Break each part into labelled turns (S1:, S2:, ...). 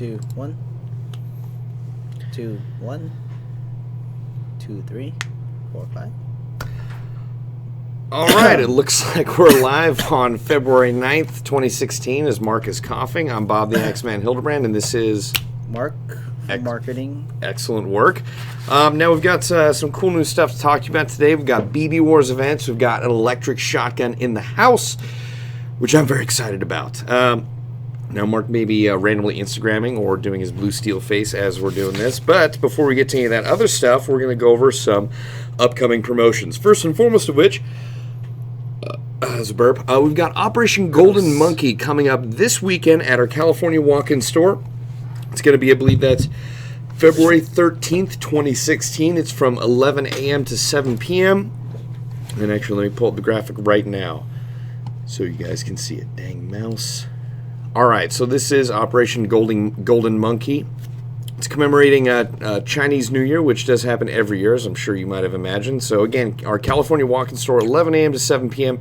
S1: 2, 1. 2, 1. 2, 3, 4, 5.
S2: All right, it looks like we're live on February 9th, 2016, as Mark is coughing. I'm Bob the X-Man Hildebrand, and this is...
S1: Mark from Marketing.
S2: Excellent work. Now we've got some cool new stuff to talk to you about today. We've got BB Wars events. We've got an electric shotgun in the house, which I'm very excited about. Now, Mark may be randomly Instagramming or doing his blue steel face as we're doing this. But before we get to any of that other stuff, we're going to go over some upcoming promotions. First and foremost of which... as a burp. We've got Operation Golden Monkey coming up this weekend at our California walk-in store. It's going to be, I believe that's February 13th, 2016. It's from 11 a.m. to 7 p.m. And actually, let me pull up the graphic right now so you guys can see it. Dang mouse. All right, so this is Operation Golden Monkey. It's commemorating Chinese New Year, which does happen every year, as I'm sure you might have imagined. So again, our California walk-in store, 11 a.m. to 7 p.m.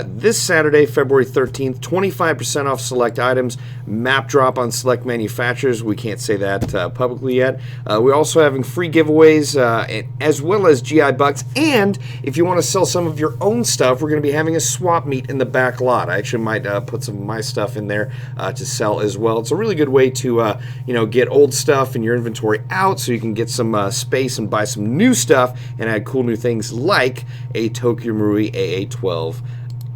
S2: This Saturday, February 13th, 25% off select items, map drop on select manufacturers. We can't say that publicly yet. We're also having free giveaways as well as GI bucks. And if you want to sell some of your own stuff, we're going to be having a swap meet in the back lot. I actually might put some of my stuff in there to sell as well. It's a really good way to get old stuff in your inventory out so you can get some space and buy some new stuff and add cool new things like a Tokyo Marui AA-12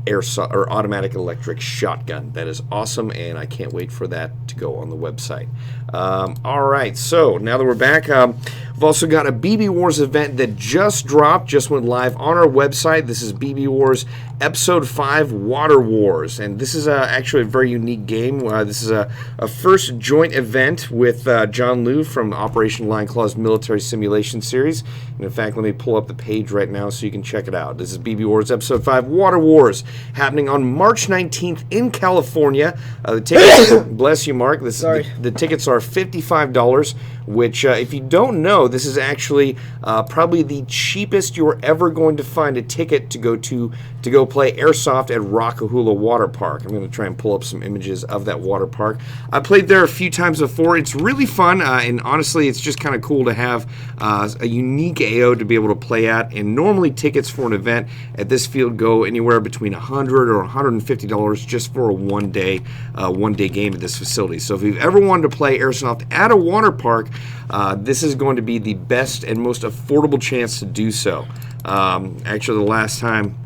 S2: Airsoft or automatic electric shotgun. That is awesome, and I can't wait for that to go on the website. All right, so now that we're back, we've also got a BB Wars event that just dropped, just went live on our website. This is BB Wars Episode 5 Water Wars, and this is actually a very unique game. This is a first joint event with John Liu from Operation Lion Claw's Military Simulation Series. And in fact, let me pull up the page right now so you can check it out. This is BB Wars Episode 5 Water Wars, happening on March 19th in California. The tickets, bless you, Mark. The tickets are $55, which, if you don't know, this is actually probably the cheapest you're ever going to find a ticket to go play Airsoft at Rockahula Water Park. I'm going to try and pull up some images of that water park. I played there a few times before. It's really fun, and honestly, it's just kind of cool to have a unique AO to be able to play at. And normally, tickets for an event at this field go anywhere between $100 or $150 just for a one-day game at this facility. So if you've ever wanted to play Airsoft at a water park, this is going to be the best and most affordable chance to do so. Actually, the last time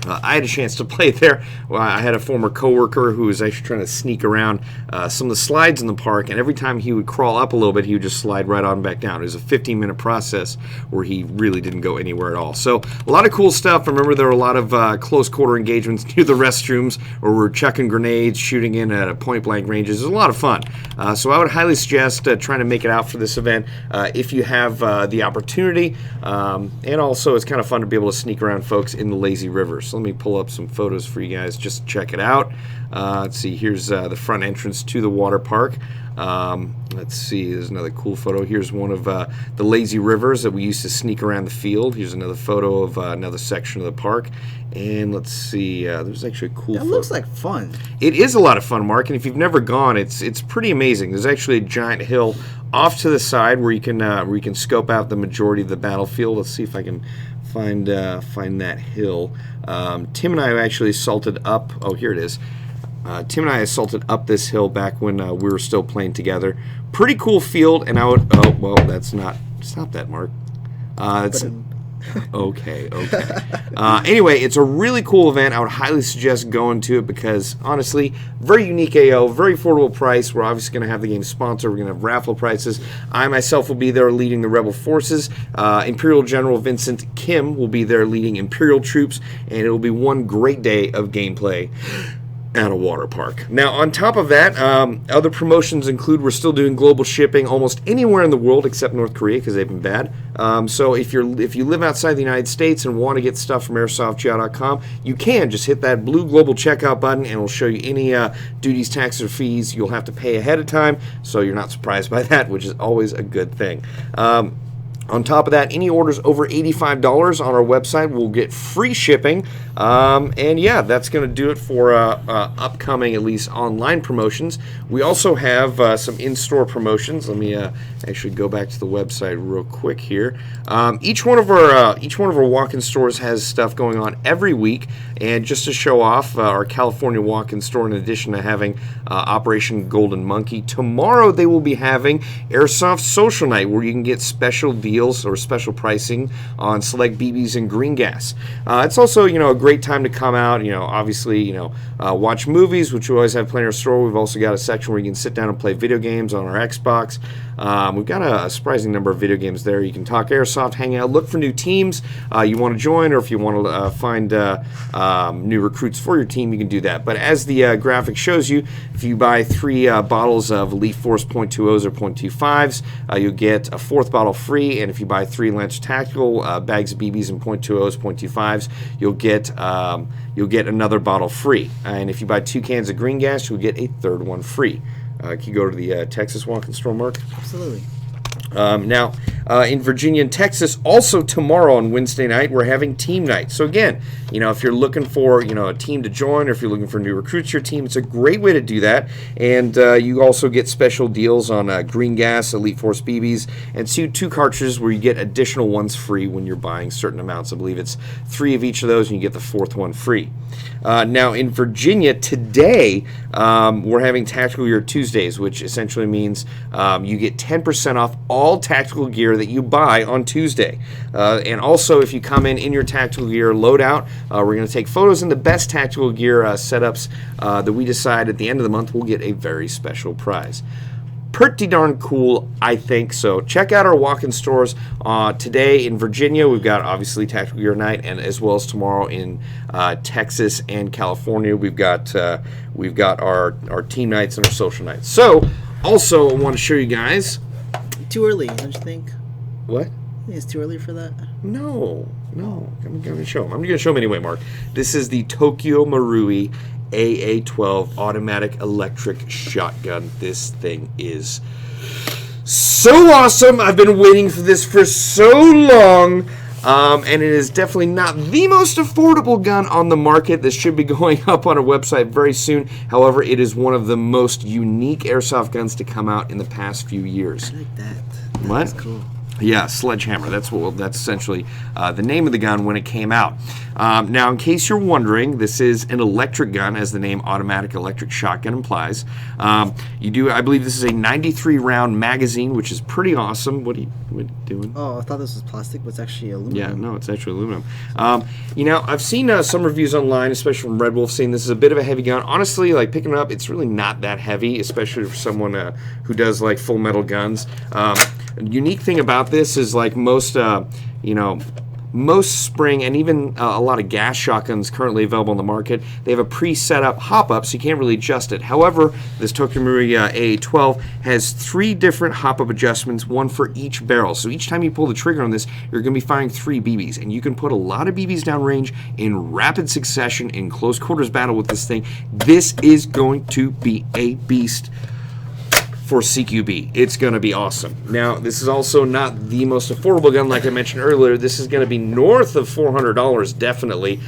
S2: I had a chance to play there, I had a former coworker who was actually trying to sneak around some of the slides in the park, and every time he would crawl up a little bit, he would just slide right on back down. It was a 15-minute process where he really didn't go anywhere at all. So a lot of cool stuff. Remember, there were a lot of close-quarter engagements near the restrooms, where we're chucking grenades, shooting in at point-blank ranges. It was a lot of fun. So I would highly suggest trying to make it out for this event if you have the opportunity. And also, it's kind of fun to be able to sneak around folks in the lazy rivers. So let me pull up some photos for you guys just to check it out. Let's see, here's the front entrance to the water park. Let's see, there's another cool photo. Here's one of the lazy rivers that we used to sneak around the field. Here's another photo of another section of the park. And let's see, there's actually a cool photo.
S1: That looks like fun.
S2: It is a lot of fun, Mark, and if you've never gone, it's pretty amazing. There's actually a giant hill off to the side where you can scope out the majority of the battlefield. Let's see if I can find that hill. Tim and I actually assaulted up. Oh, here it is. Tim and I assaulted up this hill back when we were still playing together. Pretty cool field, and I would. Oh, well, that's not. Stop that, Mark. It's okay. Anyway, it's a really cool event. I would highly suggest going to it because, honestly, very unique AO, very affordable price. We're obviously going to have the game sponsor. We're going to have raffle prices. I myself will be there leading the Rebel forces. Imperial General Vincent Kim will be there leading Imperial troops, and it will be one great day of gameplay at a water park. Now, on top of that, other promotions include we're still doing global shipping almost anywhere in the world except North Korea because they've been bad. So if you live outside the United States and want to get stuff from airsoftgi.com, you can just hit that blue global checkout button and it'll show you any duties, taxes, or fees you'll have to pay ahead of time, so you're not surprised by that, which is always a good thing. On top of that, any orders over $85 on our website will get free shipping. And yeah, that's going to do it for upcoming, at least online promotions. We also have some in-store promotions. Let me actually go back to the website real quick here. Each one of our walk-in stores has stuff going on every week, and just to show off our California walk-in store, in addition to having Operation Golden Monkey, tomorrow they will be having Airsoft Social Night, where you can get special deals or special pricing on select BBs and green gas. It's also, a great time to come out, obviously, watch movies, which we always have plenty in our store. We've also got a section where you can sit down and play video games on our Xbox. We've got a surprising number of video games there. You can talk Airsoft, hang out, look for new teams you want to join, or if you want to find new recruits for your team, you can do that. But as the graphic shows you, if you buy 3 bottles of Elite Force .20s or .25s, you'll get a 4th bottle free, and if you buy 3 Lance Tactical bags of BBs and .20s, .25s, you'll get another bottle free. And if you buy 2 cans of green gas, you'll get a 3rd one free. Can you go to the Texas Walk-in Store, Mark?
S1: Absolutely.
S2: Now, in Virginia and Texas, also tomorrow on Wednesday night, we're having team night. So again, if you're looking for, a team to join, or if you're looking for new recruits to your team, it's a great way to do that. And you also get special deals on green gas, Elite Force BBs, and 2 cartridges where you get additional ones free when you're buying certain amounts. I believe it's 3 of each of those, and you get the 4th one free. Now, in Virginia, today, we're having Tactical Gear Tuesdays, which essentially means you get 10% off all tactical gear that you buy on Tuesday. And also, if you come in your tactical gear loadout, we're going to take photos in the best tactical gear setups that we decide at the end of the month will get a very special prize. Pretty darn cool, I think. So check out our walk-in stores today in Virginia. We've got obviously Tactical Gear Night, and as well as tomorrow in Texas and California. We've got our team nights and our social nights. So also I want to show you guys.
S1: Too early, don't you think?
S2: What?
S1: I think it's too early for that.
S2: No. I'm going to show them. I'm going to show them anyway, Mark. This is the Tokyo Marui AA-12 automatic electric shotgun. This thing is so awesome. I've been waiting for this for so long. And it is definitely not the most affordable gun on the market. This should be going up on our website very soon. However, it is one of the most unique airsoft guns to come out in the past few years.
S1: I like that.
S2: What?
S1: That's cool.
S2: Yeah, Sledgehammer. That's essentially the name of the gun when it came out. Now, in case you're wondering, this is an electric gun, as the name automatic electric shotgun implies. I believe this is a 93-round magazine, which is pretty awesome. What are you doing?
S1: Oh, I thought this was plastic, but it's actually aluminum.
S2: Yeah, no, it's actually aluminum. I've seen some reviews online, especially from Red Wolf, saying this is a bit of a heavy gun. Honestly, like picking it up, it's really not that heavy, especially for someone who does like full metal guns. Unique thing about this is like most spring and even a lot of gas shotguns currently available on the market, they have a pre-set up hop-up, so you can't really adjust it. However, this Tokyo Marui AA-12 has 3 different hop-up adjustments, one for each barrel. So each time you pull the trigger on this, you're going to be firing 3 BBs, and you can put a lot of BBs downrange in rapid succession in close quarters battle with this thing. This is going to be a beast for CQB. It's going to be awesome. Now, this is also not the most affordable gun, like I mentioned earlier. This is going to be north of $400, definitely.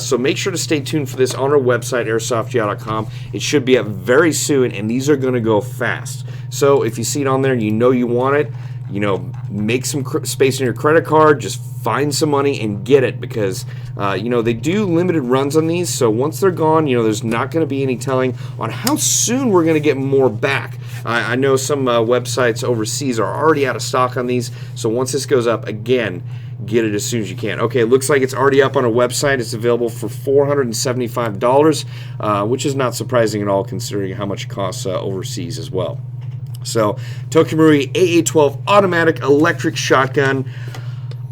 S2: So make sure to stay tuned for this on our website, airsoftgeo.com. It should be up very soon, and these are going to go fast. So if you see it on there and you know you want it, make some space in your credit card, just find some money and get it, because they do limited runs on these. So once they're gone, there's not going to be any telling on how soon we're going to get more back. I know some websites overseas are already out of stock on these, so once this goes up, again, get it as soon as you can. Okay, it looks like it's already up on our website. It's available for $475, which is not surprising at all considering how much it costs overseas as well. So, Tokyo Marui AA-12 automatic electric shotgun.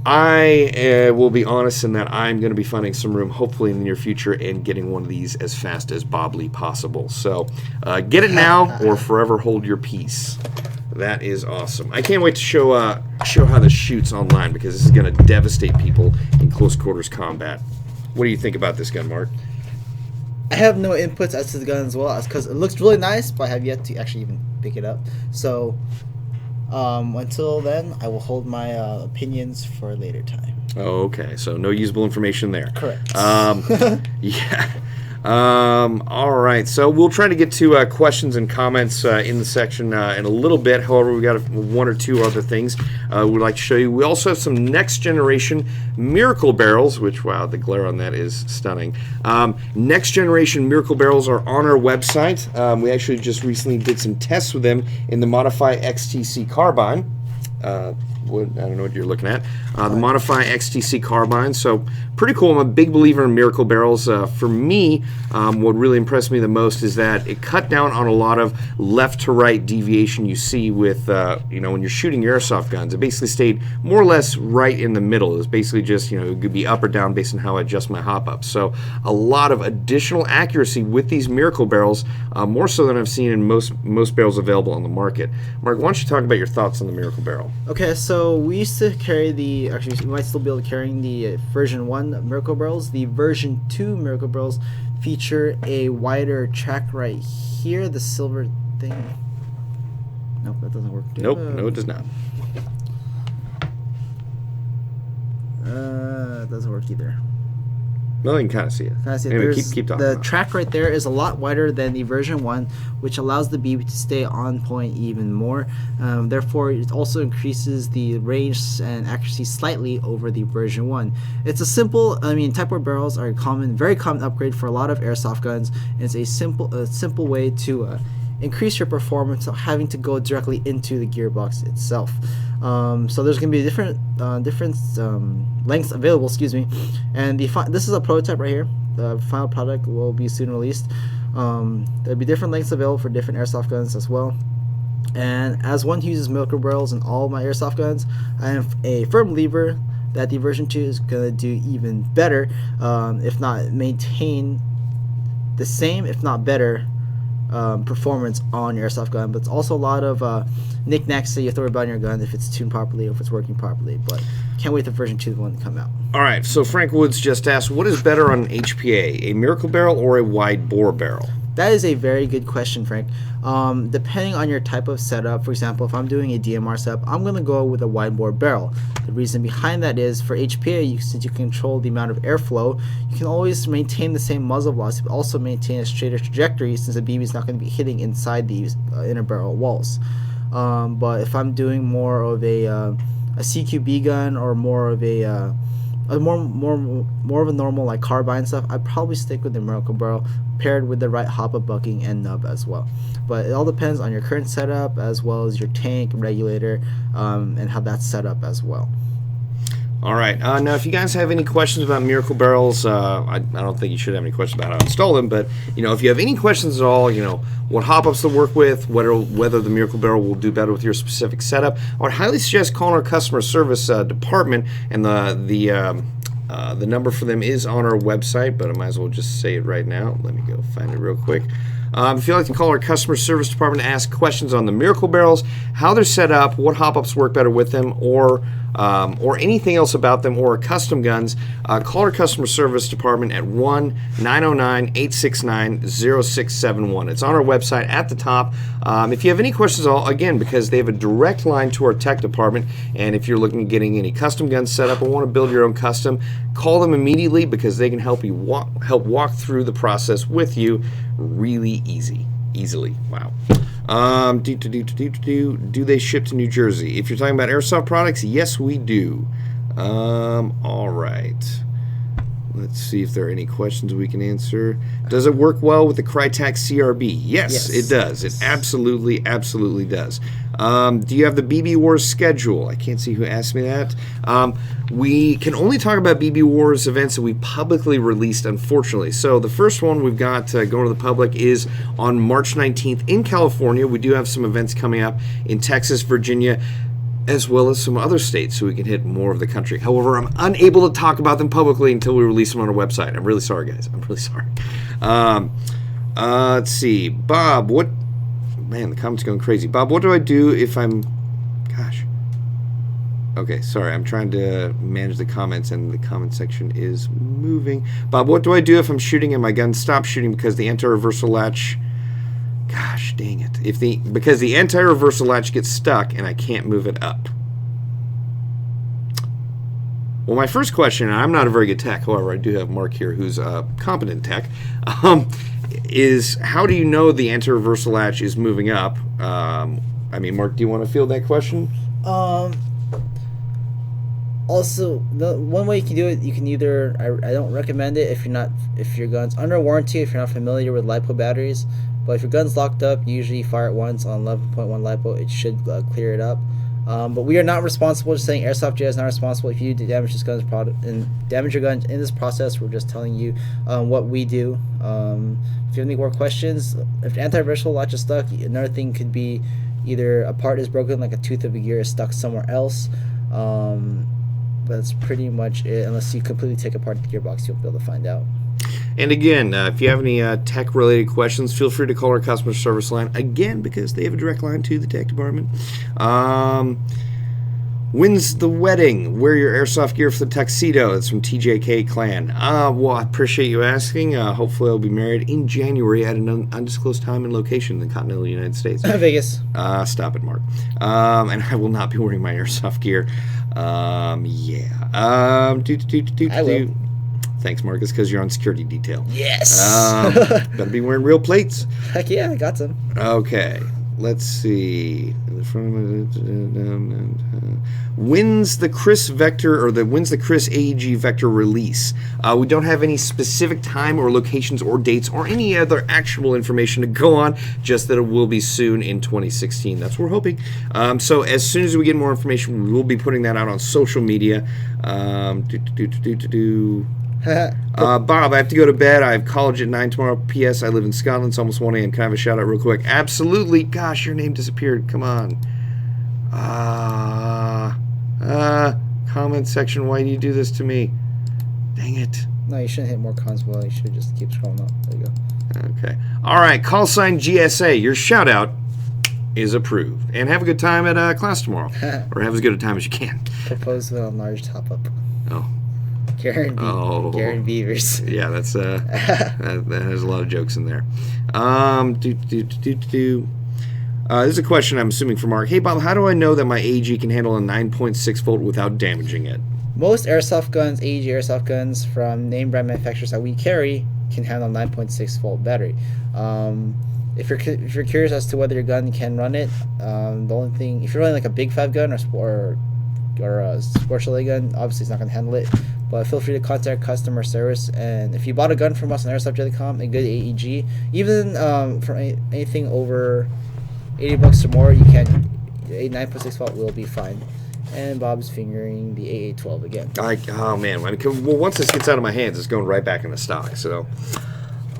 S2: I will be honest in that I'm going to be finding some room, hopefully in the near future, and getting one of these as fast as bobbly possible. So, get it now or forever hold your peace. That is awesome. I can't wait to show how this shoots online, because this is going to devastate people in close quarters combat. What do you think about this gun, Mark?
S1: I have no inputs as to the gun as well, because it looks really nice, but I have yet to actually even pick it up. So Until then, I will hold my opinions for a later time.
S2: Okay, so no usable information there.
S1: Correct.
S2: Yeah. All right, so we'll try to get to questions and comments in the section in a little bit. However, we've got one or two other things we'd like to show you. We also have some next generation Miracle barrels, which, wow, the glare on that is stunning. Next generation Miracle barrels are on our website. We actually just recently did some tests with them in the Modify XTC carbine. I don't know what you're looking at. The Modify XTC carbine. So pretty cool. I'm a big believer in Miracle barrels. For me, what really impressed me the most is that it cut down on a lot of left to right deviation you see with, when you're shooting your airsoft guns. It basically stayed more or less right in the middle. It was basically just, it could be up or down based on how I adjust my hop up. So a lot of additional accuracy with these Miracle barrels, more so than I've seen in most barrels available on the market. Mark, why don't you talk about your thoughts on the Miracle barrel?
S1: Okay, so we used to carry actually we might still be able to carry the version 1 Miracle barrels. The version 2 Miracle barrels feature a wider track right here, the silver thing. Nope, that doesn't work.
S2: Nope, no it does not.
S1: It doesn't work either.
S2: Well, you can kind of see it. Anyway, keep talking.
S1: The track right there is a lot wider than the version 1, which allows the BB to stay on point even more. Therefore, it also increases the range and accuracy slightly over the version 1. It's a simple, Type R barrels are a very common upgrade for a lot of airsoft guns. It's a simple way to increase your performance without having to go directly into the gearbox itself. So there's going to be different lengths available, and this is a prototype right here. The final product will be soon released. There'll be different lengths available for different airsoft guns as well. And as one who uses Miracle barrels in all of my airsoft guns, I am a firm believer that the version 2 is going to do even better, if not maintain the same, if not better, performance on your airsoft gun. But it's also a lot of knickknacks that you have to worry about in your gun if it's tuned properly or if it's working properly. But can't wait for version 2 to come out.
S2: All right, so Frank Woods just asked, what is better on HPA, a Miracle barrel or a wide bore barrel?
S1: That is a very good question, Frank. Depending on your type of setup, for example, if I'm doing a DMR setup, I'm going to go with a wide bore barrel. The reason behind that is for HPA, since you control the amount of airflow, you can always maintain the same muzzle velocity, but also maintain a straighter trajectory since the BB is not going to be hitting inside these inner barrel walls. But if I'm doing more of a CQB gun or more of a more of a normal like carbine stuff, I'd probably stick with the Miracle barrel paired with the right hop-up bucking and nub as well. But it all depends on your current setup as well as your tank regulator and how that's set up as well.
S2: All right. Now, if you guys have any questions about Miracle barrels, I don't think you should have any questions about how to install them. But if you have any questions at all, what hop-ups to work with, whether the Miracle barrel will do better with your specific setup, I would highly suggest calling our customer service department. And the number for them is on our website, but I might as well just say it right now. Let me go find it real quick. If you'd like to call our customer service department to ask questions on the Miracle barrels, how they're set up, what hop-ups work better with them, or anything else about them, or custom guns, call our customer service department at 1-909-869-0671. It's on our website at the top. If you have any questions at all, again, because they have a direct line to our tech department, and if you're looking at getting any custom guns set up or want to build your own custom, call them immediately because they can help you walk through the process with you really easily. Wow. Do they ship to New Jersey? If you're talking about airsoft products, yes, we do. All right. Let's see if there are any questions we can answer. Does it work well with the Crytac CRB? Yes, it does. It absolutely does. Do you have the BB Wars schedule? I can't see who asked me that. We can only talk about BB Wars events that we publicly released, unfortunately. So the first one we've got going to the public is on March 19th in California. We do have some events coming up in Texas, Virginia, as well as some other states, so we can hit more of the country. However, I'm unable to talk about them publicly until we release them on our website. I'm really sorry, guys. I'm really sorry. Let's see. Bob, man, the comments are going crazy. Bob, what do I do if I'm... Gosh. Okay, sorry. I'm trying to manage the comments, and the comment section is moving. Bob, what do I do if I'm shooting and my gun stops shooting because the anti-reversal latch Gosh dang it. Because the anti-reversal latch gets stuck and I can't move it up. Well, my first question, and I'm not a very good tech, however, I do have Mark here who's a competent tech, is how do you know the anti-reversal latch is moving up? Mark, do you want to field that question?
S1: Also, the one way you can do it, you can either, I don't recommend it if your gun's under warranty, if you're not familiar with LiPo batteries, but if your gun's locked up, you usually fire it once on 11.1 LiPo, it should clear it up. But we are not responsible, just saying Airsoft J is not responsible if you damage this gun's product and damage your gun in this process. We're just telling you what we do. If you have any more questions, if the anti-reversal latch is stuck, another thing could be either a part is broken, like a tooth of a gear is stuck somewhere else. That's pretty much it. Unless you completely take apart the gearbox, you'll be able to find out.
S2: And again, if you have any tech-related questions, feel free to call our customer service line, again, because they have a direct line to the tech department. When's the wedding? Wear your airsoft gear for the tuxedo. That's from TJK Clan. Well, I appreciate you asking. Hopefully I'll be married in January at an undisclosed time and location in the continental United States.
S1: Vegas.
S2: Stop it, Mark. And I will not be wearing my airsoft gear. Yeah.
S1: I will.
S2: Thanks, Marcus, because you're on security detail.
S1: Yes.
S2: Gotta be wearing real plates.
S1: Heck yeah, I got some.
S2: Okay. Let's see. When's the Chris Vector when's the Chris AEG Vector release? We don't have any specific time or locations or dates or any other actual information to go on, just that it will be soon in 2016. That's what we're hoping. So as soon as we get more information, we will be putting that out on social media. Bob, I have to go to bed. I have college at 9 tomorrow. P.S. I live in Scotland. It's almost 1 a.m. Can I have a shout out real quick? Absolutely. Gosh, your name disappeared. Come on. Comment section. Why do you do this to me? Dang it.
S1: No, you shouldn't hit more cons. Well, you should just keep scrolling up. There you go.
S2: Okay. All right. Call sign GSA. Your shout out is approved. And have a good time at class tomorrow. Or have as good a time as you can.
S1: Propose a large top up.
S2: Oh.
S1: Karen Beavers.
S2: Yeah, that's that has a lot of jokes in there. This is a question I'm assuming for Mark. Hey Bob, how do I know that my AEG can handle a 9.6 volt without damaging it?
S1: Most airsoft guns, AEG airsoft guns from name brand manufacturers that we carry, can handle 9.6 volt battery. If you're curious as to whether your gun can run it, the only thing, if you're running like a Big 5 gun or a sports chalet gun, obviously it's not going to handle it. But feel free to contact customer service. And if you bought a gun from us on airsoft.com, a good AEG, even for anything over $80 or more, you can, a 9.6 volt will be fine. And Bob's fingering the AA-12 again.
S2: Oh man, once this gets out of my hands, it's going right back into stock. So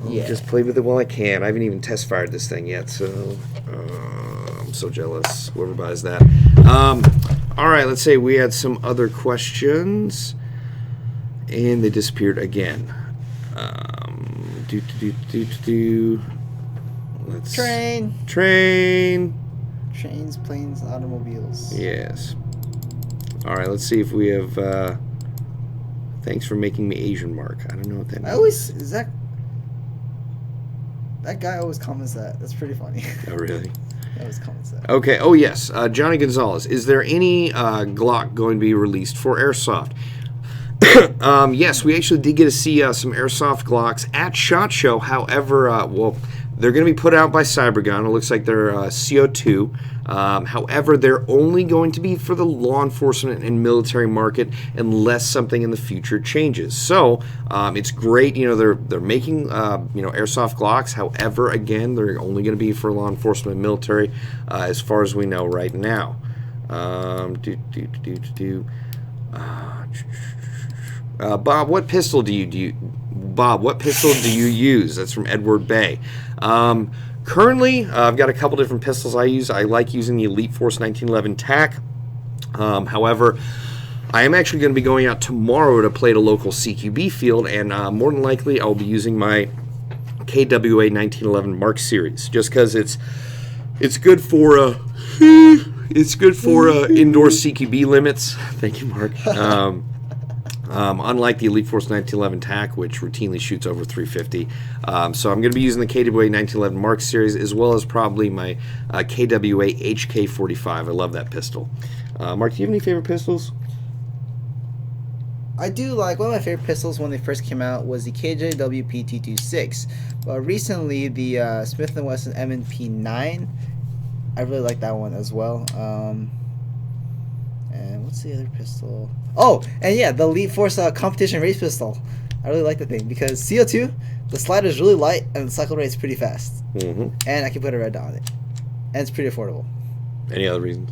S2: I'll just play with it while I can. I haven't even test fired this thing yet, so I'm so jealous. Whoever buys that. All right, let's say we had some other questions. And they disappeared again.
S1: Train. Trains, planes, automobiles.
S2: Yes. All right, let's see if we have... thanks for making me Asian, Mark. I don't know what that means.
S1: That guy always comments that. That's pretty funny.
S2: Oh, really?
S1: He always comments that.
S2: Okay, oh yes. Johnny Gonzalez. Is there any Glock going to be released for Airsoft? Yes, we actually did get to see some Airsoft Glocks at SHOT Show. However, they're going to be put out by Cybergun. It looks like they're CO2. However, they're only going to be for the law enforcement and military market unless something in the future changes. So it's great. They're making Airsoft Glocks. However, again, they're only going to be for law enforcement and military, as far as we know right now. Bob, what pistol do you use? That's from Edward Bay. Currently, I've got a couple different pistols I use. I like using the Elite Force 1911 TAC. However, I am actually going to be going out tomorrow to play at a local CQB field, and more than likely I'll be using my KWA 1911 Mark Series, just because it's good for indoor CQB limits. Thank you, Mark. Unlike the Elite Force 1911 TAC, which routinely shoots over 350. So I'm going to be using the KWA 1911 Mark series, as well as probably my KWA HK45. I love that pistol. Mark, do you have any favorite pistols?
S1: I do like, one of my favorite pistols when they first came out was the KJW PT26. But recently, the Smith & Wesson M&P9, I really like that one as well. And what's the other pistol? Oh, and yeah, the Elite Force competition race pistol. I really like the thing because CO2, the slider is really light and the cycle rate is pretty fast.
S2: Mm-hmm.
S1: And I can put a red dot on it. And it's pretty affordable.
S2: Any other reasons?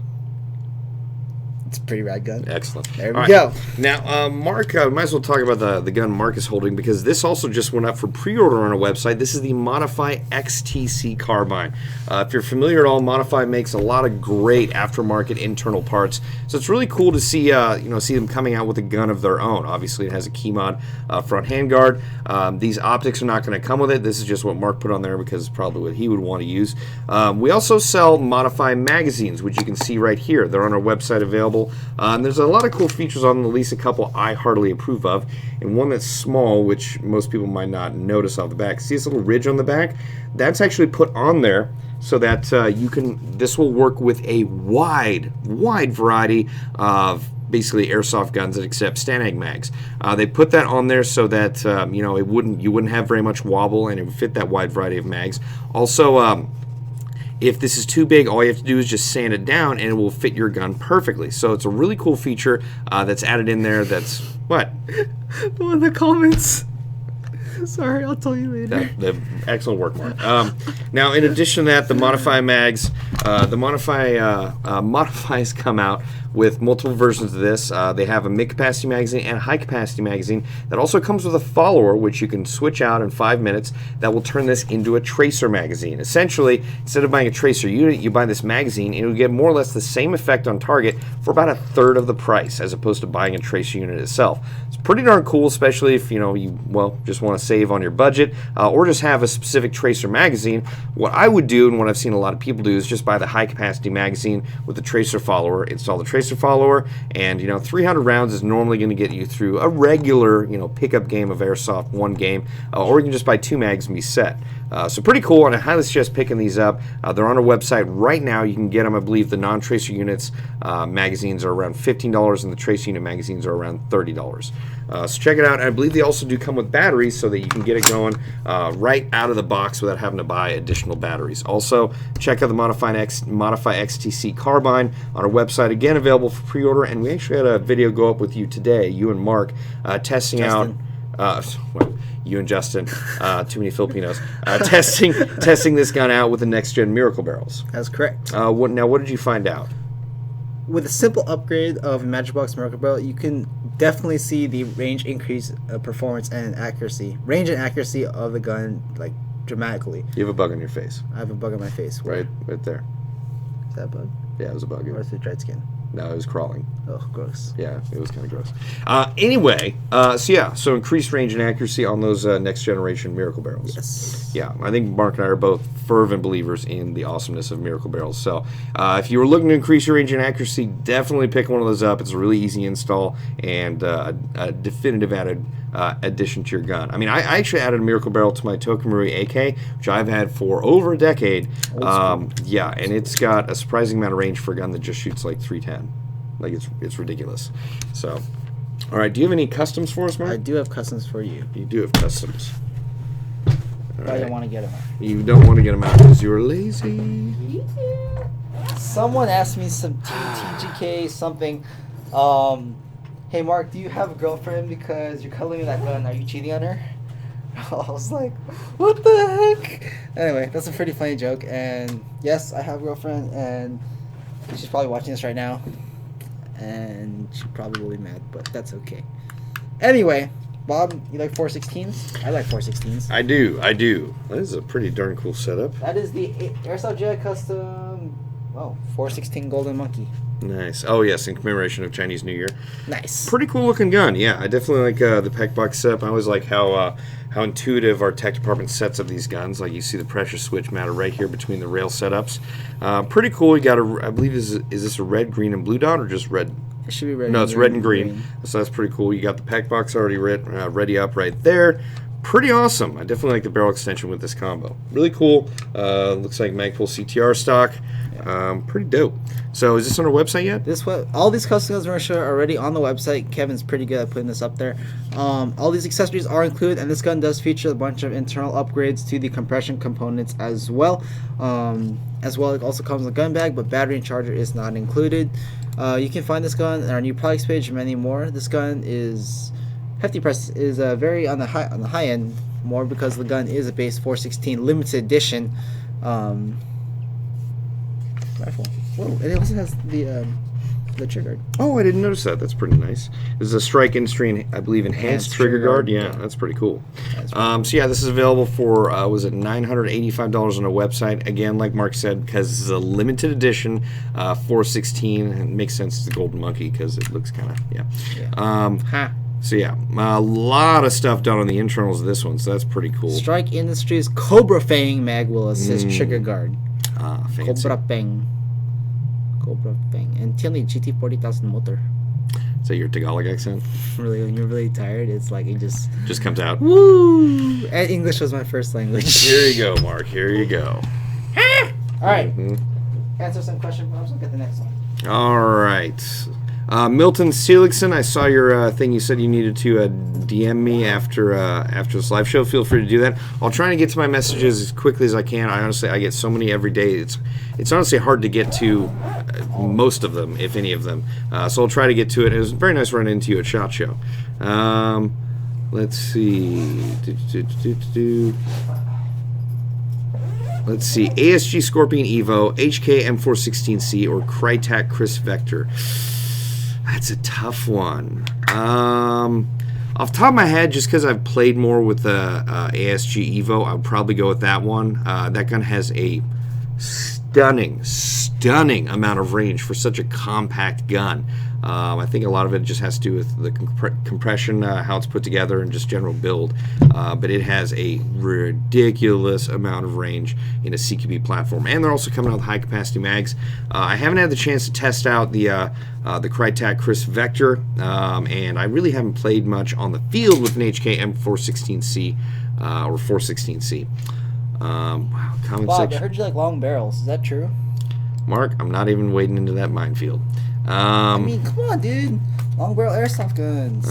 S1: It's a pretty rad gun.
S2: Excellent.
S1: There we go.
S2: Now, Mark, might as well talk about the gun Mark is holding, because this also just went up for pre-order on our website. This is the Modify XTC carbine. If you're familiar at all, Modify makes a lot of great aftermarket internal parts, so it's really cool to see see them coming out with a gun of their own. Obviously, it has a key mod front handguard. These optics are not going to come with it. This is just what Mark put on there because it's probably what he would want to use. We also sell Modify magazines, which you can see right here. They're on our website available. And there's a lot of cool features on them, at least a couple I heartily approve of, and one that's small, which most people might not notice off the back. See this little ridge on the back? That's actually put on there so that this will work with a wide variety of basically airsoft guns that accept Stanag mags. They put that on there so that you wouldn't have very much wobble, and it would fit that wide variety of mags. Also, if this is too big, all you have to do is just sand it down and it will fit your gun perfectly. So it's a really cool feature that's added in there. That's what?
S1: The one in the comments. Sorry, I'll tell you later.
S2: Excellent work, Mark. Now, in addition to that, the Modify mags, Modifies come out with multiple versions of this. They have a mid-capacity magazine and a high-capacity magazine that also comes with a follower, which you can switch out in 5 minutes, that will turn this into a tracer magazine. Essentially, instead of buying a tracer unit, you buy this magazine, and you'll get more or less the same effect on target for about 1/3 of the price, as opposed to buying a tracer unit itself. It's pretty darn cool, especially if you just want to save on your budget, or just have a specific tracer magazine. What I would do, and what I've seen a lot of people do, is just buy the high-capacity magazine with the tracer follower, install the tracer follower, and 300 rounds is normally going to get you through a regular pickup game of airsoft, one game, or you can just buy 2 mags and be set. So pretty cool, and I highly suggest picking these up. They're on our website right now. You can get them. I believe the non-tracer units magazines are around $15, and the tracer unit magazines are around $30. So check it out. And I believe they also do come with batteries, so that you can get it going right out of the box without having to buy additional batteries. Also, check out the Modify XTC carbine on our website. Again, available for pre-order, and we actually had a video go up with you today, you and Mark, testing
S1: Justin.
S2: you and Justin, too many Filipinos, testing this gun out with the next-gen Miracle barrels.
S1: That's correct.
S2: What did you find out?
S1: With a simple upgrade of Magic Box Miracle Barrel, you can definitely see the range increase, performance, and accuracy. Range and accuracy of the gun, like, dramatically.
S2: You have a bug on your face.
S1: I have a bug on my face.
S2: Right there.
S1: Is that a bug?
S2: Yeah, it was a bug.
S1: Or is it dried skin?
S2: No, it was crawling.
S1: Oh, gross.
S2: Yeah, it was kind of gross. So increased range and accuracy on those next generation Miracle barrels.
S1: Yes.
S2: Yeah, I think Mark and I are both fervent believers in the awesomeness of Miracle barrels. So if you were looking to increase your range and accuracy, definitely pick one of those up. It's a really easy install and a definitive added addition to your gun. I mean, I actually added a Miracle barrel to my Toka Marui AK, which I've had for over a decade. Yeah, and it's got a surprising amount of range for a gun that just shoots like 310. Like, it's ridiculous. So, all right, do you have any customs for us, Mark?
S1: I do have customs for you.
S2: You do have customs.
S1: But I don't want to get them out.
S2: You don't want to get them out because you're lazy.
S1: Someone asked me some TGK something. Hey, Mark, do you have a girlfriend? Because you're cuddling with that gun. Are you cheating on her? I was like, what the heck? Anyway, that's a pretty funny joke. And yes, I have a girlfriend, and she's probably watching this right now. And she probably will be mad, but that's okay. Anyway, Bob, you like 416s? I like 416s.
S2: I do. That is a pretty darn cool setup.
S1: That is the Airsoft Jedi Custom, 416 Golden Monkey.
S2: Nice. Oh, yes, in commemoration of Chinese New Year.
S1: Nice.
S2: Pretty cool looking gun. Yeah, I definitely like the Pack Box setup. I always like how intuitive our tech department sets up these guns. Like, you see the pressure switch mounted right here between the rail setups. Pretty cool. You got I believe, is this a red, green, and blue dot, or just red?
S1: It should be red.
S2: No, it's red and green. So that's pretty cool. You got the pack box already ready up right there. Pretty awesome. I definitely like the barrel extension with this combo. Really cool. Looks like Magpul CTR stock. Pretty dope. So is this on our website yet?
S1: All these custom guns we're going to show are already on the website. Kevin's pretty good at putting this up there. All these accessories are included, and this gun does feature a bunch of internal upgrades to the compression components as well. It also comes with a gun bag, but battery and charger is not included. You can find this gun on our new products page and many more. This gun is hefty price, is very on the high end, more because the gun is a base 416 limited edition rifle. Whoa! And it also has the trigger guard.
S2: Oh, I didn't notice that. That's pretty nice. This is a Strike Industry, I believe, enhanced trigger guard. Yeah, that's pretty cool. So yeah, this is available for was it $985 on our website. Again, like Mark said, because this is a limited edition 416. It makes sense. It's a golden monkey because it looks kind of So yeah, a lot of stuff done on the internals of this one, so that's pretty cool.
S1: Strike Industries Cobra Fang mag will assist trigger guard.
S2: Fancy.
S1: Cobra Fang. And Tilly GT40,000 motor.
S2: Is that your Tagalog accent?
S1: Really, when you're really tired, it's like it just
S2: comes out.
S1: Woo! And English was my first language.
S2: Here you go, Mark. Here you go.
S1: All right. Answer some questions. Let's look at the next one.
S2: All right. Milton Seligson, I saw your thing. You said you needed to DM me after this live show. Feel free to do that. I'll try to get to my messages as quickly as I can. I get so many every day. It's honestly hard to get to most of them, if any of them. So I'll try to get to it. It was very nice running into you at SHOT Show. Let's see. Let's see. ASG Scorpion Evo, HK M416C, or Crytek Chris Vector. That's a tough one. Off the top of my head, just because I've played more with the ASG Evo, I'll probably go with that one. That gun has a stunning amount of range for such a compact gun. I think a lot of it just has to do with the compression, how it's put together, and just general build. But it has a ridiculous amount of range in a CQB platform. And they're also coming out with high-capacity mags. I haven't had the chance to test out the Crytek Chris Vector, and I really haven't played much on the field with an HK M416C or 416C. Wow, comment
S1: Bob,
S2: section.
S1: I heard you like long barrels. Is that true?
S2: Mark, I'm not even wading into that minefield.
S1: I mean, come on, dude. Long barrel airsoft guns.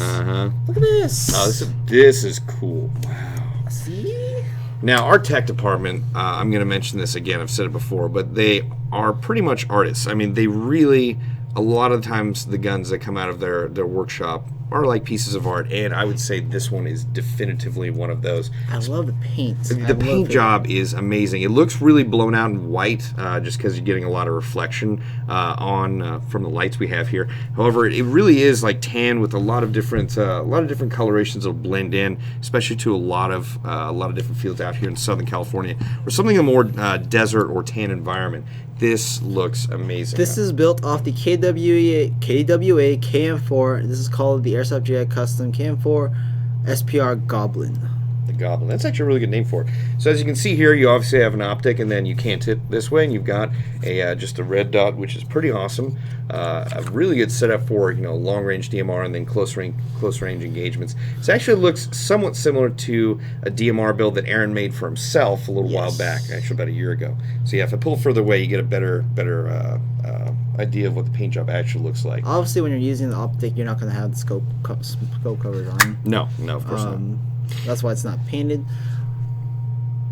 S1: Look at this.
S2: Oh, this is cool. Wow.
S1: See?
S2: Now, our tech department, I'm going to mention this again. I've said it before, but they are pretty much artists. I mean, they really, a lot of times, the guns that come out of their workshop are like pieces of art, and I would say this one is definitively one of those.
S1: I love the paint.
S2: The paint job is amazing. It looks really blown out and white, just because you're getting a lot of reflection from the lights we have here. However, it really is like tan with a lot of different colorations that'll blend in, especially to a lot of different fields out here in Southern California, or something a more desert or tan environment. This looks amazing.
S1: This is built off the KWA KM4. This is called the Airsoft GI Custom KM4 SPR Goblin.
S2: The Goblin. That's actually a really good name for it. So as you can see here, you obviously have an optic, and then you cant it this way, and you've got just a red dot, which is pretty awesome. A really good setup for long range DMR and then close range engagements. It actually looks somewhat similar to a DMR build that Aaron made for himself a little while back, actually about a year ago. So yeah, if I pull further away, you get a better idea of what the paint job actually looks like.
S1: Obviously, when you're using the optic, you're not going to have the scope covers on.
S2: No, of course not.
S1: That's why it's not painted.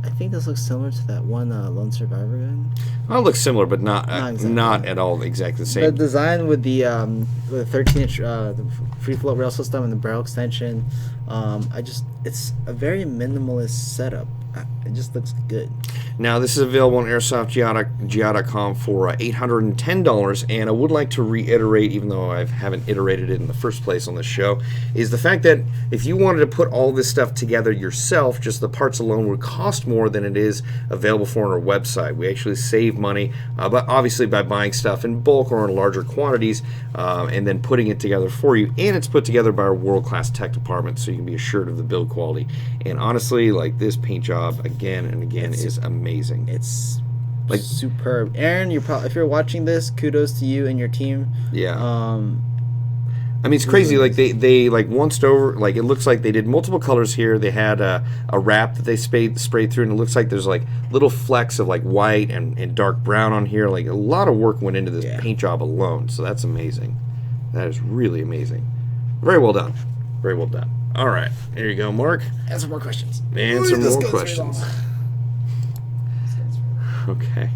S1: I think this looks similar to that one Lone Survivor gun.
S2: Well, it looks similar, but not
S1: exactly.
S2: Not at all exactly the same.
S1: The design with the 13-inch the free float rail system and the barrel extension, it's a very minimalist setup. It just looks good.
S2: Now, this is available on AirsoftGI.com for $810, and I would like to reiterate, even though I haven't iterated it in the first place on this show, is the fact that if you wanted to put all this stuff together yourself, just the parts alone would cost more than it is available for on our website. We actually save money, but obviously by buying stuff in bulk or in larger quantities, and then putting it together for you, and it's put together by our world-class tech department, so you can be assured of the build quality. And honestly, like, this paint job again and again is amazing.
S1: It's like superb. Aaron, if you're watching this, kudos to you and your team.
S2: Yeah. I mean, it's crazy. Like they like once over. Like it looks like they did multiple colors here. They had a wrap that they sprayed through, and it looks like there's like little flecks of like white and dark brown on here. Like a lot of work went into this paint job alone. So that's amazing. That is really amazing. Very well done. Very well done. All right, there you go, Mark.
S1: Answer more questions.
S2: Answer more questions. Okay.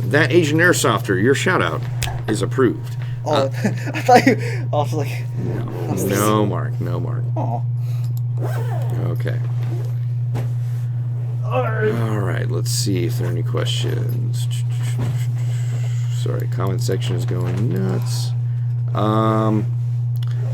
S2: That Asian Airsofter, your shout out is approved.
S1: Oh, I thought you. I was like.
S2: No, Mark. No, Mark.
S1: Oh.
S2: Okay. All right. Let's see if there are any questions. Sorry, comment section is going nuts.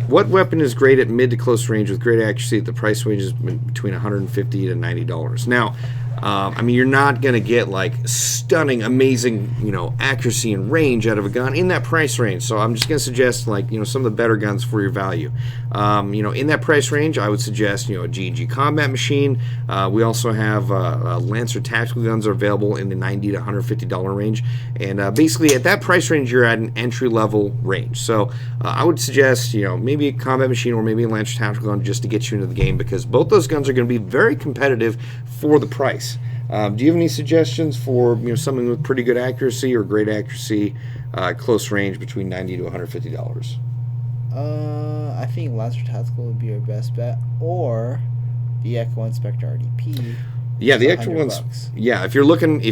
S2: What weapon is great at mid to close range with great accuracy at the price range is between $150 to $90? Now, I mean, you're not going to get like stunning, amazing, accuracy and range out of a gun in that price range. So I'm just going to suggest like, some of the better guns for your value. In that price range, I would suggest, a G&G combat machine. We also have Lancer tactical guns are available in the $90 to $150 range. And basically at that price range, you're at an entry level range. So I would suggest, maybe a combat machine or maybe a Lancer tactical gun just to get you into the game, because both those guns are going to be very competitive for the price. Do you have any suggestions for something with pretty good accuracy or great accuracy, close range between $90 to $150?
S1: I think Lancer Tactical would be your best bet, or the Echo One Spectre RDP.
S2: Yeah, the Echo One's. Yeah, if you're going to be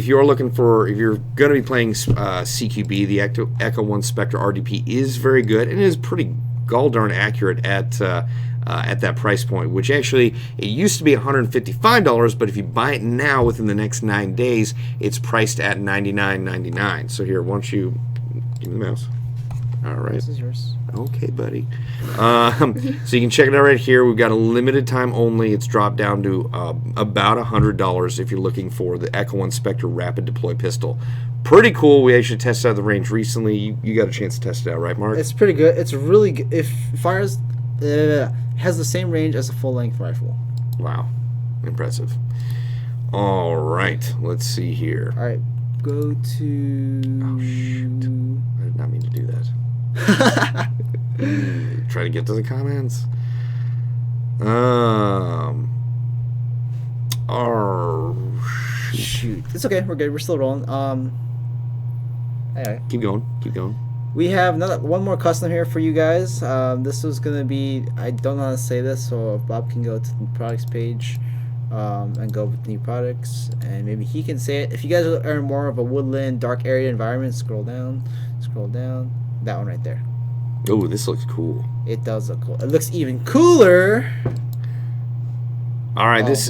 S2: playing CQB, the Echo One Spectre RDP is very good and is pretty gall darn accurate at that price point, which actually it used to be $155, but if you buy it now within the next 9 days, it's priced at $99.99. So here, why don't you give me the mouse? All right.
S1: This is yours.
S2: Okay, buddy. So you can check it out right here. We've got a limited time only. It's dropped down to about $100 if you're looking for the Echo One Spectre Rapid Deploy Pistol. Pretty cool. We actually tested out the range recently. You got a chance to test it out, right, Mark?
S1: It's pretty good. It's really good. It fires, has the same range as a full-length rifle.
S2: Wow. Impressive. All right. Let's see here.
S1: All right. Go to...
S2: Oh, shoot. I did not mean to do that. Try to get to the comments.
S1: Shoot. It's okay. We're good. We're still rolling. Anyway.
S2: Keep going.
S1: We have one more custom here for you guys. This was gonna be, I don't know how to say this, so Bob can go to the products page and go with new products, and maybe he can say it. If you guys are more of a woodland, dark area environment, scroll down. That one right there.
S2: Oh, this looks cool.
S1: It does look cool. It looks even cooler.
S2: All right,
S1: okay.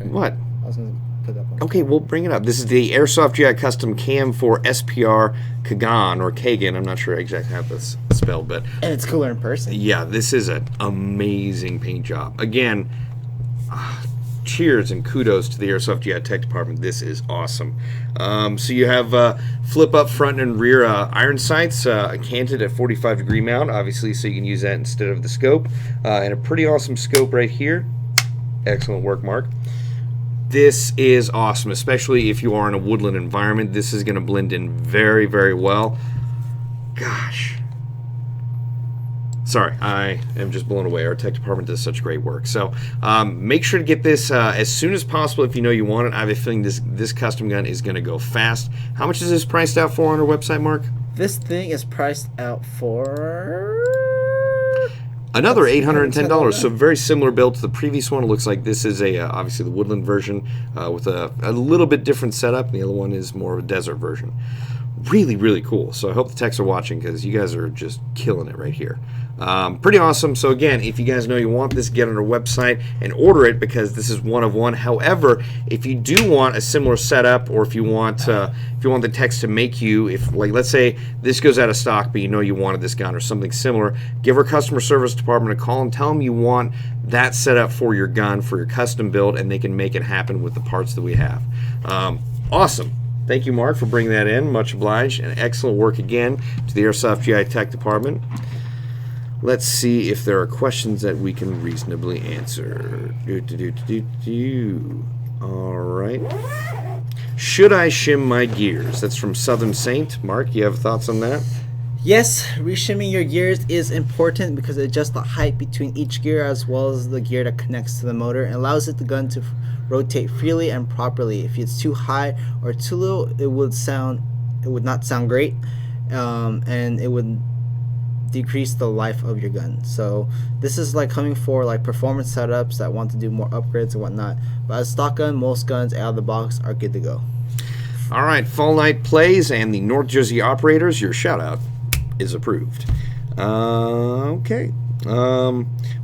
S2: What?
S1: I was gonna put that one.
S2: Okay, we'll bring it up. This is the Airsoft GI Custom Cam for SPR Cagando or Kagan. I'm not sure exactly how that's spelled, but
S1: and it's cooler in person.
S2: Yeah, this is an amazing paint job. Again, cheers and kudos to the Airsoft GI Tech Department. This is awesome. So you have flip up front and rear iron sights, canted at 45-degree mount, obviously, so you can use that instead of the scope. And a pretty awesome scope right here. Excellent work, Mark. This is awesome, especially if you are in a woodland environment. This is going to blend in very, very well. Gosh. Sorry, I am just blown away. Our tech department does such great work. So make sure to get this as soon as possible if you know you want it. I have a feeling this custom gun is going to go fast. How much is this priced out for on our website, Mark?
S1: This thing is priced out for...
S2: another $810. So very similar build to the previous one. It looks like this is obviously the woodland version with a little bit different setup. The other one is more of a desert version. Really, really cool. So I hope the techs are watching because you guys are just killing it right here. Pretty awesome. So again, if you guys know you want this, get on our website and order it because this is one of one. However, if you do want a similar setup, or if you want the techs to make you, if like let's say this goes out of stock, but you know you wanted this gun or something similar, give our customer service department a call and tell them you want that setup for your gun for your custom build, and they can make it happen with the parts that we have. Awesome. Thank you, Mark, for bringing that in. Much obliged, and excellent work again to the Airsoft GI Tech Department. Let's see if there are questions that we can reasonably answer. All right. Should I shim my gears? That's from Southern Saint. Mark, you have thoughts on that?
S1: Yes, reshimming your gears is important because it adjusts the height between each gear as well as the gear that connects to the motor and allows the gun to rotate freely and properly. If it's too high or too low, it would not sound great, and it would decrease the life of your gun. So this is like coming for like performance setups that want to do more upgrades and whatnot. But as stock gun, most guns out of the box are good to go.
S2: All right, Fall Night Plays and the North Jersey operators, your shout out is approved. Okay.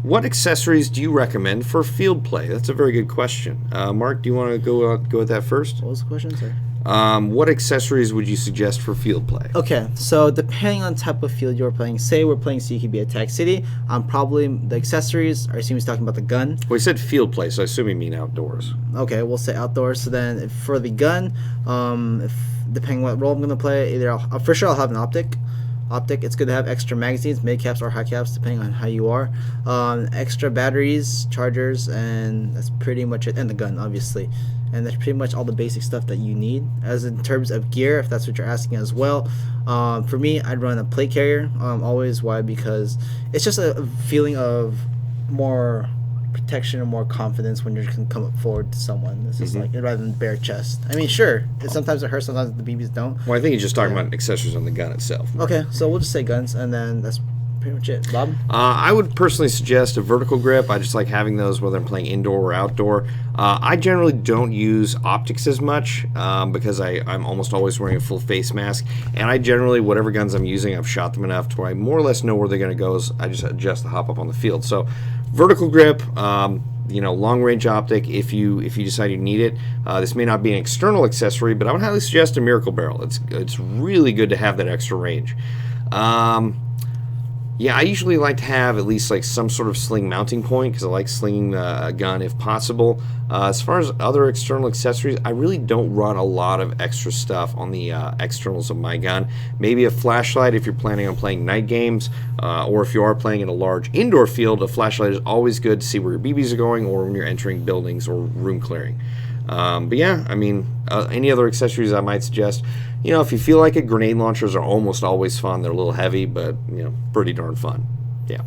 S2: What accessories do you recommend for field play? That's a very good question. Mark, do you want to go with that first?
S1: What was the question, sir?
S2: What accessories would you suggest for field play?
S1: Okay, so depending on type of field you're playing, say we're playing CQB Attack City, probably the accessories, I assume he's talking about the gun.
S2: Well, he said field play, so I assume you mean outdoors.
S1: Okay, we'll say outdoors. So then for the gun, if depending what role I'm going to play, either for sure I'll have an optic. It's good to have extra magazines, mid caps or high caps, depending on how you are. Extra batteries, chargers, and that's pretty much it. And the gun, obviously. And that's pretty much all the basic stuff that you need. As in terms of gear, if that's what you're asking as well. For me, I'd run a plate carrier always. Why? Because it's just a feeling of more protection and more confidence when you can come up forward to someone. This is like rather than bare chest. I mean, sure, sometimes it hurts, sometimes the BBs don't.
S2: Well, I think he's just talking about accessories on the gun itself.
S1: Okay, so we'll just say guns, and then that's pretty much it. Bob?
S2: I would personally suggest a vertical grip. I just like having those whether I'm playing indoor or outdoor. I generally don't use optics as much because I'm almost always wearing a full face mask, and I generally, whatever guns I'm using, I've shot them enough to where I more or less know where they're going to go. I just adjust the hop up on the field. So vertical grip, long range optic if you decide you need it. This may not be an external accessory, but I would highly suggest a Miracle Barrel. It's really good to have that extra range. Yeah, I usually like to have at least like some sort of sling mounting point because I like slinging the gun if possible. As far as other external accessories, I really don't run a lot of extra stuff on the externals of my gun. Maybe a flashlight if you're planning on playing night games, or if you are playing in a large indoor field, a flashlight is always good to see where your BBs are going or when you're entering buildings or room clearing. But yeah, I mean, any other accessories I might suggest, if you feel like it, grenade launchers are almost always fun. They're a little heavy, but, pretty darn fun. Yeah.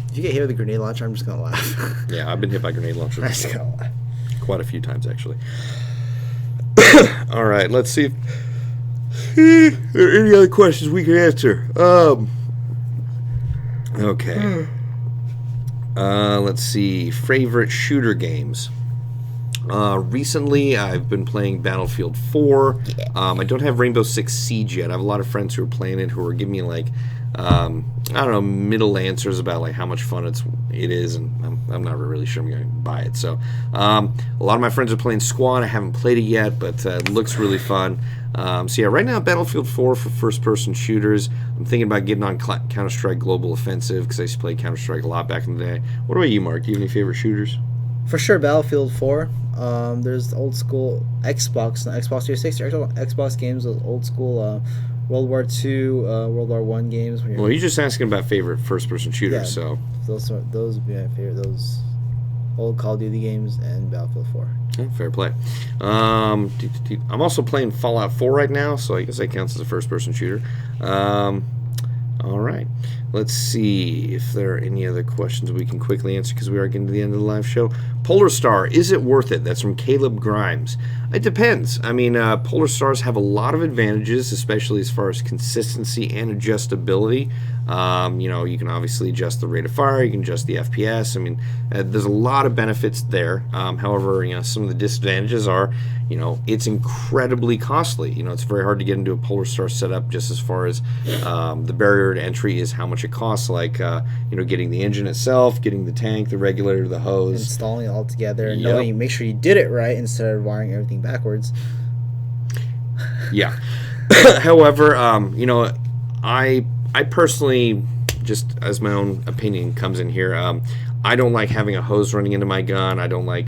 S1: If you get hit with a grenade launcher, I'm just going to laugh.
S2: Yeah, I've been hit by grenade launchers.
S1: I'm just going to laugh.
S2: Quite a few times, actually. All right, let's see if there are any other questions we can answer. Okay. Let's see. Favorite shooter games. Recently, I've been playing Battlefield 4. I don't have Rainbow Six Siege yet. I have a lot of friends who are playing it who are giving me middle answers about like how much fun it is, and I'm not really sure I'm going to buy it. So a lot of my friends are playing Squad. I haven't played it yet, but it looks really fun. So yeah, right now Battlefield 4 for first-person shooters. I'm thinking about getting on Counter-Strike Global Offensive because I used to play Counter-Strike a lot back in the day. What about you, Mark? Do you have any favorite shooters?
S1: For sure, Battlefield 4. There's old school Xbox 360, Xbox games, those old school World War II, World War I games.
S2: Well, you're just asking about favorite first-person shooters,
S1: yeah,
S2: so
S1: those would be my favorite. Those old Call of Duty games and Battlefield 4.
S2: Yeah, fair play. I'm also playing Fallout 4 right now, so I guess that counts as a first-person shooter. All right. Let's see if there are any other questions we can quickly answer because we are getting to the end of the live show. Polar Star, is it worth it? That's from Caleb Grimes. It depends. I mean, Polar Stars have a lot of advantages, especially as far as consistency and adjustability. You can obviously adjust the rate of fire. You can adjust the FPS. I mean, there's a lot of benefits there. However, some of the disadvantages are, it's incredibly costly. It's very hard to get into a Polar Star setup just as far as the barrier to entry is how much it costs, like, getting the engine itself, getting the tank, the regulator, the hose.
S1: Installing it all together, and make sure you did it right instead of wiring everything backwards.
S2: Yeah. However, I personally, just as my own opinion comes in here, I don't like having a hose running into my gun. I don't like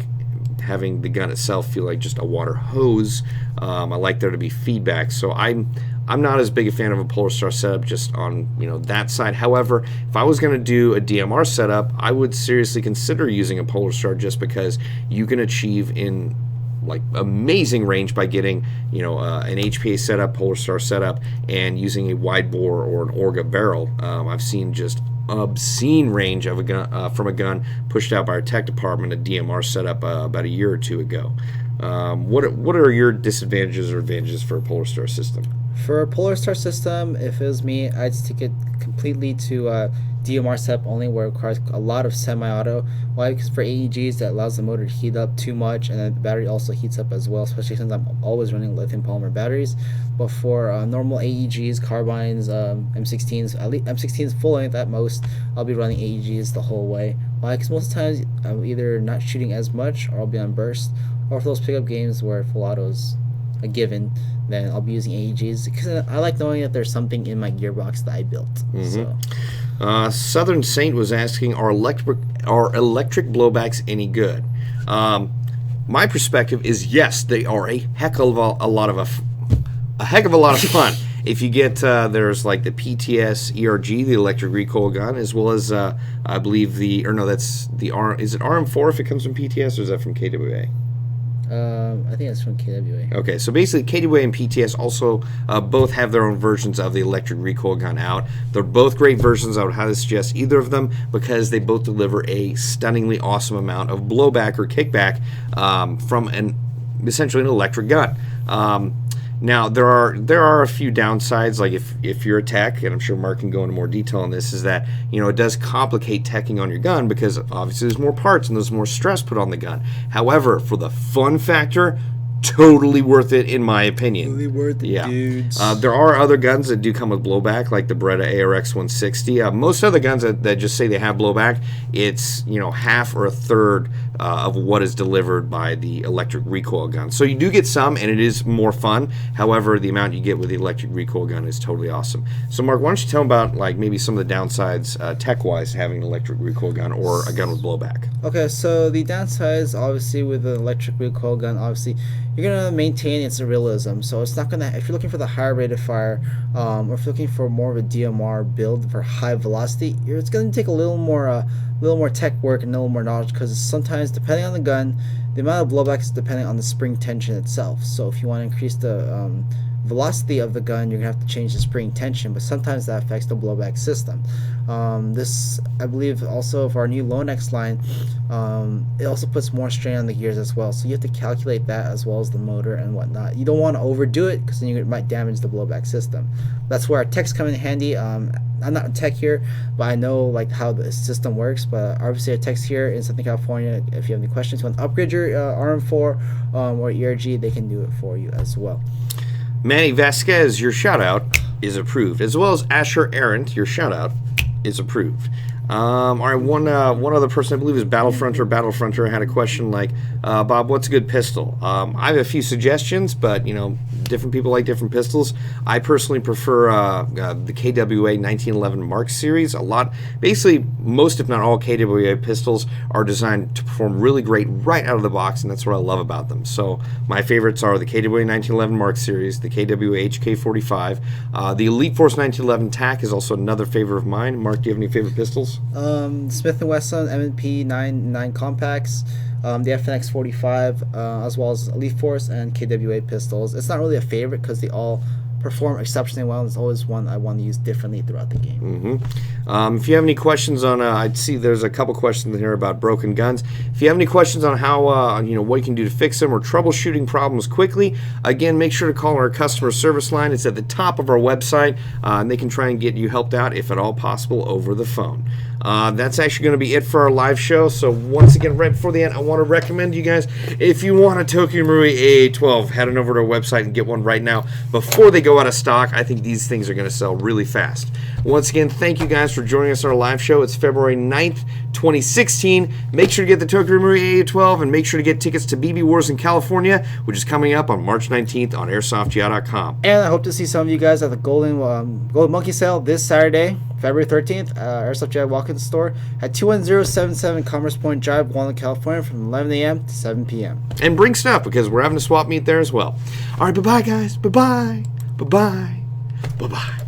S2: having the gun itself feel like just a water hose. I like there to be feedback. So I'm not as big a fan of a Polar Star setup just on that side. However, if I was going to do a DMR setup, I would seriously consider using a Polar Star just because you can achieve in like amazing range by getting an HPA setup, Polar Star setup, and using a wide bore or an Orga barrel. I've seen just obscene range of a gun from a gun pushed out by our tech department, a DMR setup about a year or two ago. What are your disadvantages or advantages for a Polar Star system?
S1: For a Polar Star system, if it was me, I'd stick it completely to DMR setup only, where it requires a lot of semi-auto. Why? Because for AEGs, that allows the motor to heat up too much, and then the battery also heats up as well, especially since I'm always running lithium polymer batteries. But for normal AEGs, carbines, M16s, at least M16s full length at most, I'll be running AEGs the whole way. Why? Because most of the times I'm either not shooting as much, or I'll be on burst, or for those pickup games where full auto is a given, then I'll be using AEGs because I like knowing that there's something in my gearbox that I built. So.
S2: Southern Saint was asking, are electric blowbacks any good? My perspective is yes, they are a heck of a lot of fun. If you get there's like the PTS ERG, the electric recoil gun, as well as I believe that's the is it RM4 if it comes from PTS, or is that from KWA?
S1: I think it's from KWA.
S2: Okay, so basically KWA and PTS also both have their own versions of the electric recoil gun out. They're both great versions. I would highly suggest either of them because they both deliver a stunningly awesome amount of blowback or kickback from essentially an electric gun. Now there are a few downsides, like if you're a tech, and I'm sure Mark can go into more detail on this, is that it does complicate teching on your gun because obviously there's more parts and there's more stress put on the gun. However, for the fun factor, totally worth it in my opinion.
S1: Totally worth it,
S2: yeah.
S1: Dudes.
S2: There are other guns that do come with blowback, like the Beretta ARX 160. Most other guns that just say they have blowback, it's half or a third of what is delivered by the electric recoil gun. So you do get some, and it is more fun. However, the amount you get with the electric recoil gun is totally awesome. So Mark, why don't you tell them about like maybe some of the downsides tech-wise having an electric recoil gun or a gun with blowback?
S1: Okay, so the downsides, obviously, with an electric recoil gun, obviously, you're going to maintain its realism. So it's not going to, if you're looking for the higher rate of fire, or if you're looking for more of a DMR build for high velocity, it's going to take a little more tech work and a little more knowledge, because sometimes, depending on the gun, the amount of blowback is depending on the spring tension itself. So if you want to increase the velocity of the gun, you're going to have to change the spring tension, but sometimes that affects the blowback system. This, I believe, also for our new Lonex line, it also puts more strain on the gears as well, so you have to calculate that as well as the motor and whatnot. You don't want to overdo it because then you might damage the blowback system. That's where our techs come in handy. I'm not a tech here, but I know like how the system works. But obviously our techs here in Southern California, if you have any questions, you want to upgrade your RM4 or ERG, they can do it for you as well.
S2: Manny Vasquez, your shout out is approved, as well as Asher Arendt, your shout out is approved. All right, one other person, I believe is Battlefronter had a question like, Bob, what's a good pistol? I have a few suggestions, but different people like different pistols. I personally prefer the KWA 1911 Mark series a lot. Basically, most if not all KWA pistols are designed to perform really great right out of the box, and that's what I love about them. So my favorites are the KWA 1911 Mark series, the KWA HK45. The Elite Force 1911 TAC is also another favorite of mine. Mark, do you have any favorite pistols?
S1: Smith & Wesson M&P 9 compacts, the FNX 45, as well as Elite Force and KWA pistols. It's not really a favorite because they all perform exceptionally well. There's always one I want to use differently throughout the game. If you have any questions on, I'd see there's a couple questions in here about broken guns. If you have any questions on how, what you can do to fix them or troubleshooting problems quickly, again, make sure to call our customer service line. It's at the top of our website, and they can try and get you helped out, if at all possible, over the phone. That's actually going to be it for our live show. So once again, right before the end, I want to recommend you guys, if you want a Tokyo Marui AA12, head on over to our website and get one right now before they go out of stock. I think these things are going to sell really fast. Once again, thank you guys for joining us on our live show. It's February 9th, 2016. Make sure to get the Tokyo Marui AA12 and make sure to get tickets to BB Wars in California, which is coming up on March 19th on airsoftya.com. And I hope to see some of you guys at the Golden Monkey Sale this Saturday, February 13th, Airsoft Jet Walk-In Store at 21077 Commerce Point Drive, Walnut, California, from 11 a.m. to 7 p.m.
S2: And bring stuff, because we're having a swap meet there as well. All right, bye-bye, guys. Bye-bye. Bye-bye. Bye-bye.